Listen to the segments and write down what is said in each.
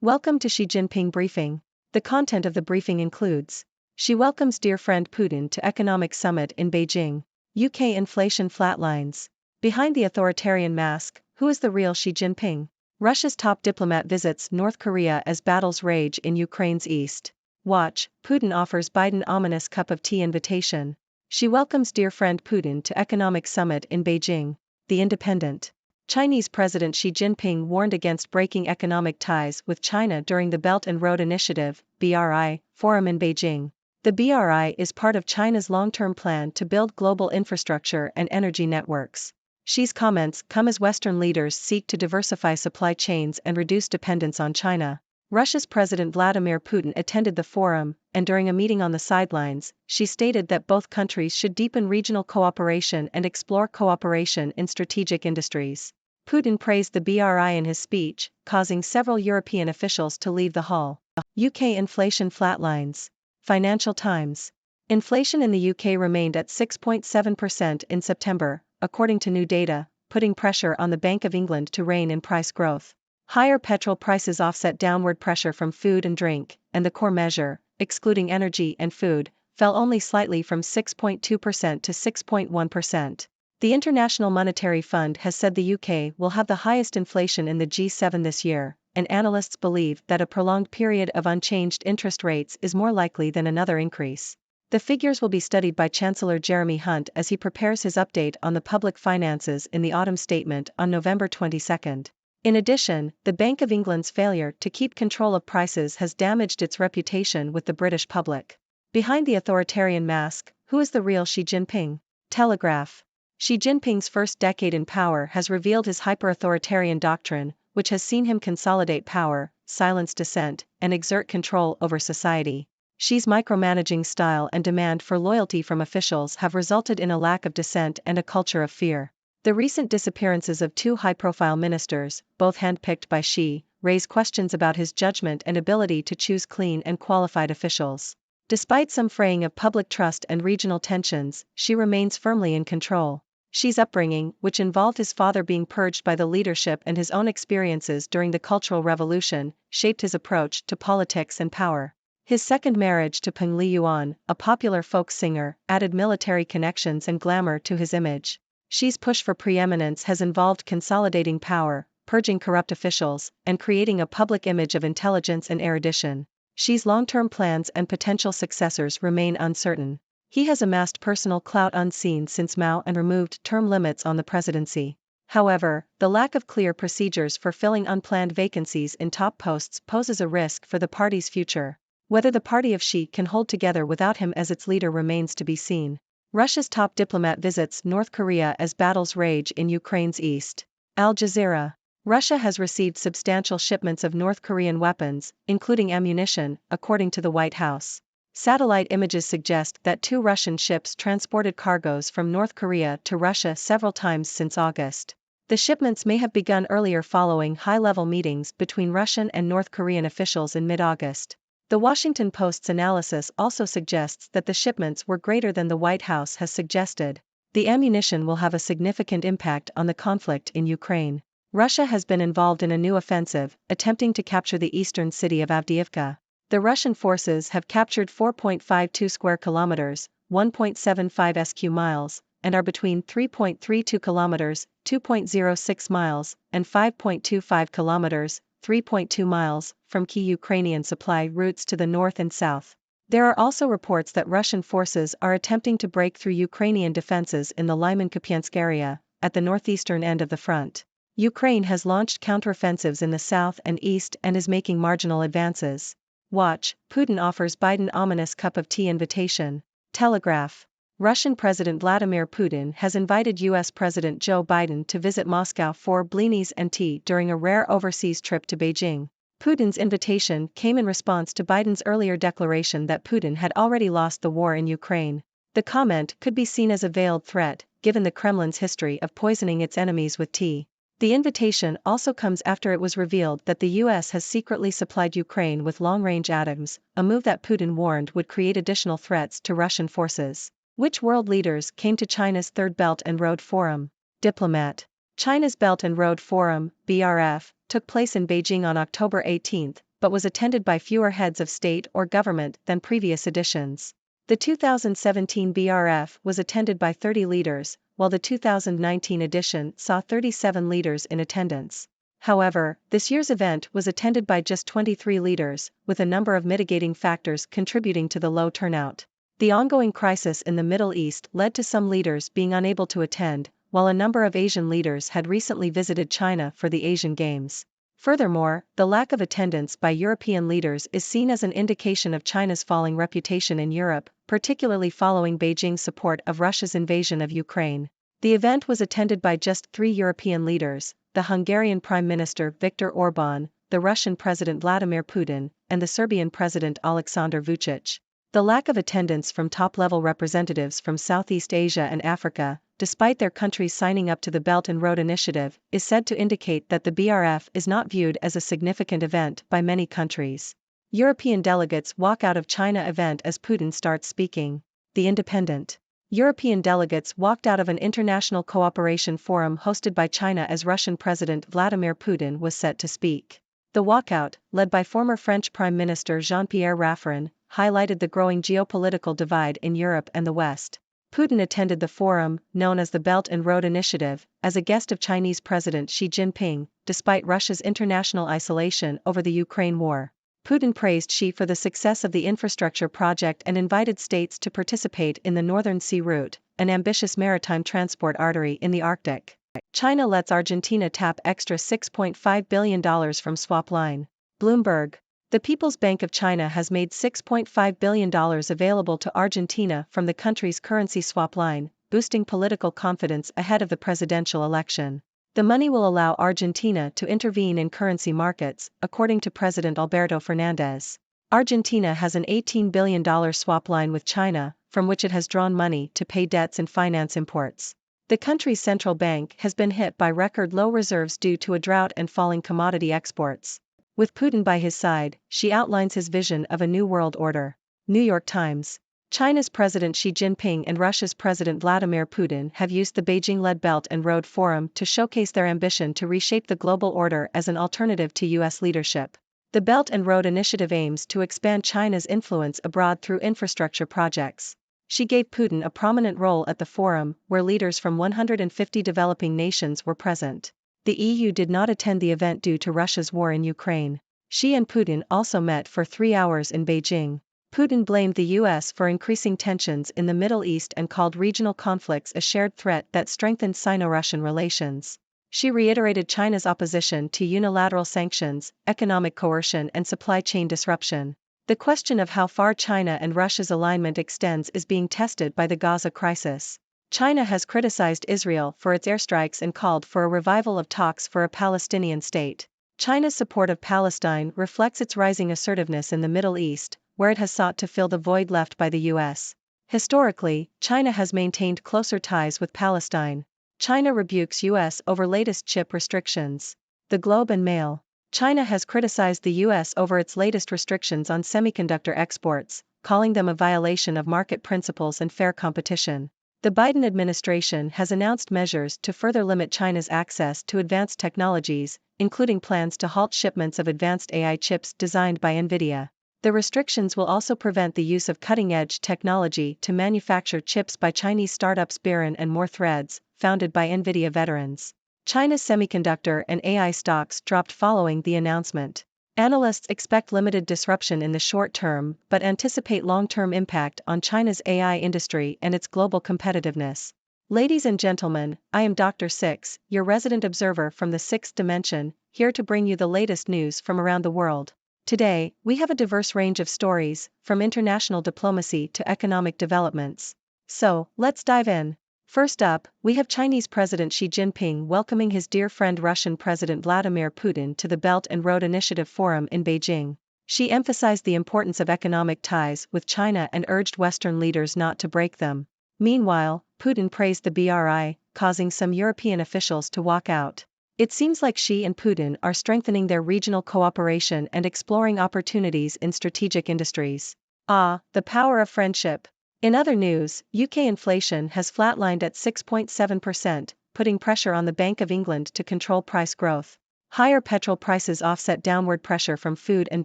Welcome to Xi Jinping briefing. The content of the briefing includes: Xi welcomes dear friend Putin to economic summit in Beijing. UK inflation flatlines. Behind the authoritarian mask, who is the real Xi Jinping? Russia's top diplomat visits North Korea as battles rage in Ukraine's east. Watch, Putin offers Biden ominous cup of tea invitation. Xi welcomes dear friend Putin to economic summit in Beijing. The Independent. Chinese President Xi Jinping warned against breaking economic ties with China during the Belt and Road Initiative (BRI) forum in Beijing. The BRI is part of China's long-term plan to build global infrastructure and energy networks. Xi's comments come as Western leaders seek to diversify supply chains and reduce dependence on China. Russia's President Vladimir Putin attended the forum, and during a meeting on the sidelines, Xi stated that both countries should deepen regional cooperation and explore cooperation in strategic industries. Putin praised the BRI in his speech, causing several European officials to leave the hall. UK inflation flatlines. Financial Times. Inflation in the UK remained at 6.7% in September, according to new data, putting pressure on the Bank of England to rein in price growth. Higher petrol prices offset downward pressure from food and drink, and the core measure, excluding energy and food, fell only slightly from 6.2% to 6.1%. The International Monetary Fund has said the UK will have the highest inflation in the G7 this year, and analysts believe that a prolonged period of unchanged interest rates is more likely than another increase. The figures will be studied by Chancellor Jeremy Hunt as he prepares his update on the public finances in the autumn statement on November 22. In addition, the Bank of England's failure to keep control of prices has damaged its reputation with the British public. Behind the authoritarian mask, who is the real Xi Jinping? Telegraph. Xi Jinping's first decade in power has revealed his hyper-authoritarian doctrine, which has seen him consolidate power, silence dissent, and exert control over society. Xi's micromanaging style and demand for loyalty from officials have resulted in a lack of dissent and a culture of fear. The recent disappearances of two high-profile ministers, both handpicked by Xi, raise questions about his judgment and ability to choose clean and qualified officials. Despite some fraying of public trust and regional tensions, Xi remains firmly in control. Xi's upbringing, which involved his father being purged by the leadership and his own experiences during the Cultural Revolution, shaped his approach to politics and power. His second marriage to Peng Liyuan, a popular folk singer, added military connections and glamour to his image. Xi's push for preeminence has involved consolidating power, purging corrupt officials, and creating a public image of intelligence and erudition. Xi's long-term plans and potential successors remain uncertain. He has amassed personal clout unseen since Mao and removed term limits on the presidency. However, the lack of clear procedures for filling unplanned vacancies in top posts poses a risk for the party's future. Whether the party of Xi can hold together without him as its leader remains to be seen. Russia's top diplomat visits North Korea as battles rage in Ukraine's east. Al Jazeera. Russia has received substantial shipments of North Korean weapons, including ammunition, according to the White House. Satellite images suggest that two Russian ships transported cargoes from North Korea to Russia several times since August. The shipments may have begun earlier following high-level meetings between Russian and North Korean officials in mid-August. The Washington Post's analysis also suggests that the shipments were greater than the White House has suggested. The ammunition will have a significant impact on the conflict in Ukraine. Russia has been involved in a new offensive, attempting to capture the eastern city of Avdiivka. The Russian forces have captured 4.52 square kilometers, 1.75 sq miles, and are between 3.32 kilometers, 2.06 miles, and 5.25 kilometers, 3.2 miles, from key Ukrainian supply routes to the north and south. There are also reports that Russian forces are attempting to break through Ukrainian defenses in the Lyman-Kupiansk area, at the northeastern end of the front. Ukraine has launched counteroffensives in the south and east and is making marginal advances. Watch, Putin offers Biden ominous cup of tea invitation. Telegraph. Russian President Vladimir Putin has invited U.S. President Joe Biden to visit Moscow for blinis and tea during a rare overseas trip to Beijing. Putin's invitation came in response to Biden's earlier declaration that Putin had already lost the war in Ukraine. The comment could be seen as a veiled threat, given the Kremlin's history of poisoning its enemies with tea. The invitation also comes after it was revealed that the U.S. has secretly supplied Ukraine with long-range atoms, a move that Putin warned would create additional threats to Russian forces. Which world leaders came to China's Third Belt and Road Forum? Diplomat. China's Belt and Road Forum, BRF, took place in Beijing on October 18, but was attended by fewer heads of state or government than previous editions. The 2017 BRF was attended by 30 leaders, while the 2019 edition saw 37 leaders in attendance. However, this year's event was attended by just 23 leaders, with a number of mitigating factors contributing to the low turnout. The ongoing crisis in the Middle East led to some leaders being unable to attend, while a number of Asian leaders had recently visited China for the Asian Games. Furthermore, the lack of attendance by European leaders is seen as an indication of China's falling reputation in Europe, particularly following Beijing's support of Russia's invasion of Ukraine. The event was attended by just 3 European leaders: the Hungarian Prime Minister Viktor Orbán, the Russian President Vladimir Putin, and the Serbian President Aleksandar Vučić. The lack of attendance from top-level representatives from Southeast Asia and Africa, despite their countries signing up to the Belt and Road Initiative, is said to indicate that the BRF is not viewed as a significant event by many countries. European delegates walk out of China event as Putin starts speaking. The Independent. European delegates walked out of an international cooperation forum hosted by China as Russian President Vladimir Putin was set to speak. The walkout, led by former French Prime Minister Jean-Pierre Raffarin, highlighted the growing geopolitical divide in Europe and the West. Putin attended the forum, known as the Belt and Road Initiative, as a guest of Chinese President Xi Jinping, despite Russia's international isolation over the Ukraine war. Putin praised Xi for the success of the infrastructure project and invited states to participate in the Northern Sea Route, an ambitious maritime transport artery in the Arctic. China lets Argentina tap extra $6.5 billion from swap line. Bloomberg. The People's Bank of China has made $6.5 billion available to Argentina from the country's currency swap line, boosting political confidence ahead of the presidential election. The money will allow Argentina to intervene in currency markets, according to President Alberto Fernandez. Argentina has an $18 billion swap line with China, from which it has drawn money to pay debts and finance imports. The country's central bank has been hit by record low reserves due to a drought and falling commodity exports. With Putin by his side, Xi outlines his vision of a new world order. New York Times. China's President Xi Jinping and Russia's President Vladimir Putin have used the Beijing-led Belt and Road Forum to showcase their ambition to reshape the global order as an alternative to U.S. leadership. The Belt and Road Initiative aims to expand China's influence abroad through infrastructure projects. Xi gave Putin a prominent role at the forum, where leaders from 150 developing nations were present. The EU did not attend the event due to Russia's war in Ukraine. Xi and Putin also met for 3 hours in Beijing. Putin blamed the U.S. for increasing tensions in the Middle East and called regional conflicts a shared threat that strengthened Sino-Russian relations. Xi reiterated China's opposition to unilateral sanctions, economic coercion and supply chain disruption. The question of how far China and Russia's alignment extends is being tested by the Gaza crisis. China has criticized Israel for its airstrikes and called for a revival of talks for a Palestinian state. China's support of Palestine reflects its rising assertiveness in the Middle East, where it has sought to fill the void left by the U.S. Historically, China has maintained closer ties with Palestine. China rebukes U.S. over latest chip restrictions. The Globe and Mail. China has criticized the U.S. over its latest restrictions on semiconductor exports, calling them a violation of market principles and fair competition. The Biden administration has announced measures to further limit China's access to advanced technologies, including plans to halt shipments of advanced AI chips designed by NVIDIA. The restrictions will also prevent the use of cutting-edge technology to manufacture chips by Chinese startups Biren and More Threads, founded by NVIDIA veterans. China's semiconductor and AI stocks dropped following the announcement. Analysts expect limited disruption in the short term but anticipate long-term impact on China's AI industry and its global competitiveness. Ladies and gentlemen, I am Dr. Six, your resident observer from the sixth dimension, here to bring you the latest news from around the world. Today, we have a diverse range of stories, from international diplomacy to economic developments. So, let's dive in. First up, we have Chinese President Xi Jinping welcoming his dear friend Russian President Vladimir Putin to the Belt and Road Initiative Forum in Beijing. Xi emphasized the importance of economic ties with China and urged Western leaders not to break them. Meanwhile, Putin praised the BRI, causing some European officials to walk out. It seems like Xi and Putin are strengthening their regional cooperation and exploring opportunities in strategic industries. Ah, the power of friendship. In other news, UK inflation has flatlined at 6.7%, putting pressure on the Bank of England to control price growth. Higher petrol prices offset downward pressure from food and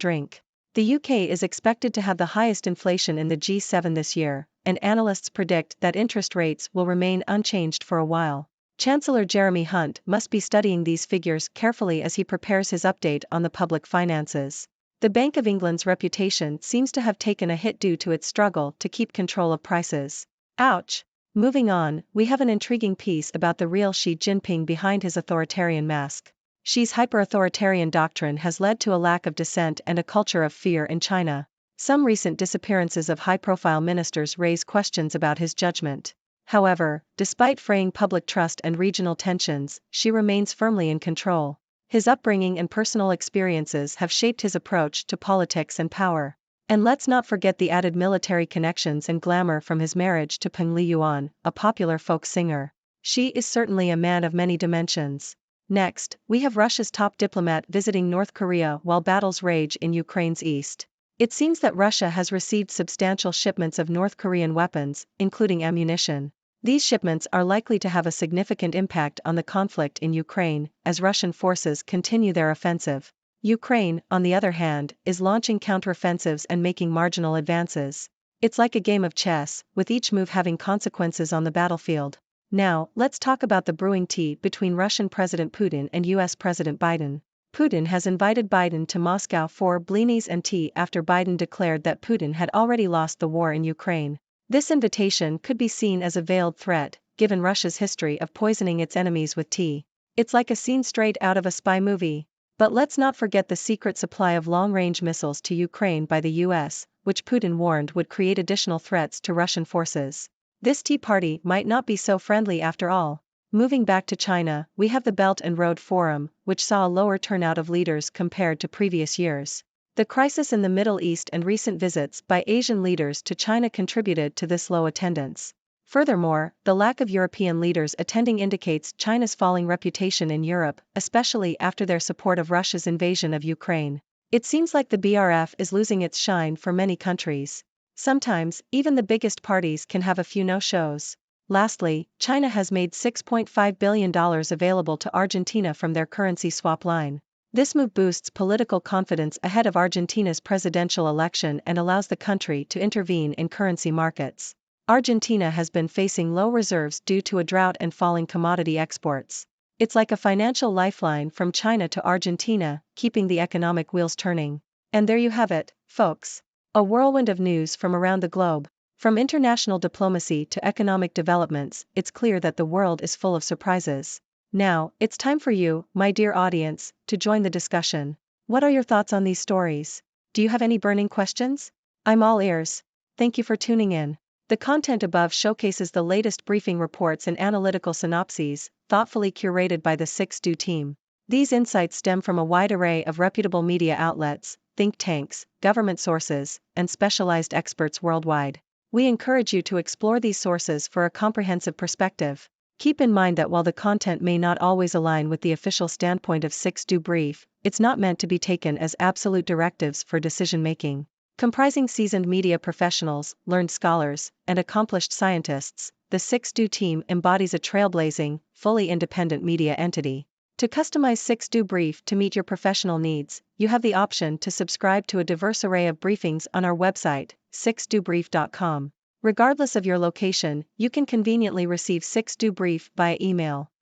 drink. The UK is expected to have the highest inflation in the G7 this year, and analysts predict that interest rates will remain unchanged for a while. Chancellor Jeremy Hunt must be studying these figures carefully as he prepares his update on the public finances. The Bank of England's reputation seems to have taken a hit due to its struggle to keep control of prices. Ouch! Moving on, we have an intriguing piece about the real Xi Jinping behind his authoritarian mask. Xi's hyper-authoritarian doctrine has led to a lack of dissent and a culture of fear in China. Some recent disappearances of high-profile ministers raise questions about his judgment. However, despite fraying public trust and regional tensions, Xi remains firmly in control. His upbringing and personal experiences have shaped his approach to politics and power. And let's not forget the added military connections and glamour from his marriage to Peng Liyuan, a popular folk singer. Xi is certainly a man of many dimensions. Next, we have Russia's top diplomat visiting North Korea while battles rage in Ukraine's east. It seems that Russia has received substantial shipments of North Korean weapons, including ammunition. These shipments are likely to have a significant impact on the conflict in Ukraine, as Russian forces continue their offensive. Ukraine, on the other hand, is launching counteroffensives and making marginal advances. It's like a game of chess, with each move having consequences on the battlefield. Now, let's talk about the brewing tea between Russian President Putin and US President Biden. Putin has invited Biden to Moscow for blinis and tea after Biden declared that Putin had already lost the war in Ukraine. This invitation could be seen as a veiled threat, given Russia's history of poisoning its enemies with tea. It's like a scene straight out of a spy movie. But let's not forget the secret supply of long-range missiles to Ukraine by the US, which Putin warned would create additional threats to Russian forces. This tea party might not be so friendly after all. Moving back to China, we have the Belt and Road Forum, which saw a lower turnout of leaders compared to previous years. The crisis in the Middle East and recent visits by Asian leaders to China contributed to this low attendance. Furthermore, the lack of European leaders attending indicates China's falling reputation in Europe, especially after their support of Russia's invasion of Ukraine. It seems like the BRF is losing its shine for many countries. Sometimes, even the biggest parties can have a few no-shows. Lastly, China has made $6.5 billion available to Argentina from their currency swap line. This move boosts political confidence ahead of Argentina's presidential election and allows the country to intervene in currency markets. Argentina has been facing low reserves due to a drought and falling commodity exports. It's like a financial lifeline from China to Argentina, keeping the economic wheels turning. And there you have it, folks. A whirlwind of news from around the globe. From international diplomacy to economic developments, it's clear that the world is full of surprises. Now, it's time for you, my dear audience, to join the discussion. What are your thoughts on these stories? Do you have any burning questions? I'm all ears. Thank you for tuning in. The content above showcases the latest briefing reports and analytical synopses, thoughtfully curated by the 6Do team. These insights stem from a wide array of reputable media outlets, think tanks, government sources, and specialized experts worldwide. We encourage you to explore these sources for a comprehensive perspective. Keep in mind that while the content may not always align with the official standpoint of 6Do Brief, it's not meant to be taken as absolute directives for decision-making. Comprising seasoned media professionals, learned scholars, and accomplished scientists, the 6Do team embodies a trailblazing, fully independent media entity. To customize 6Do Brief to meet your professional needs, you have the option to subscribe to a diverse array of briefings on our website, 6dobrief.com. Regardless of your location, you can conveniently receive 6Do Brief via email.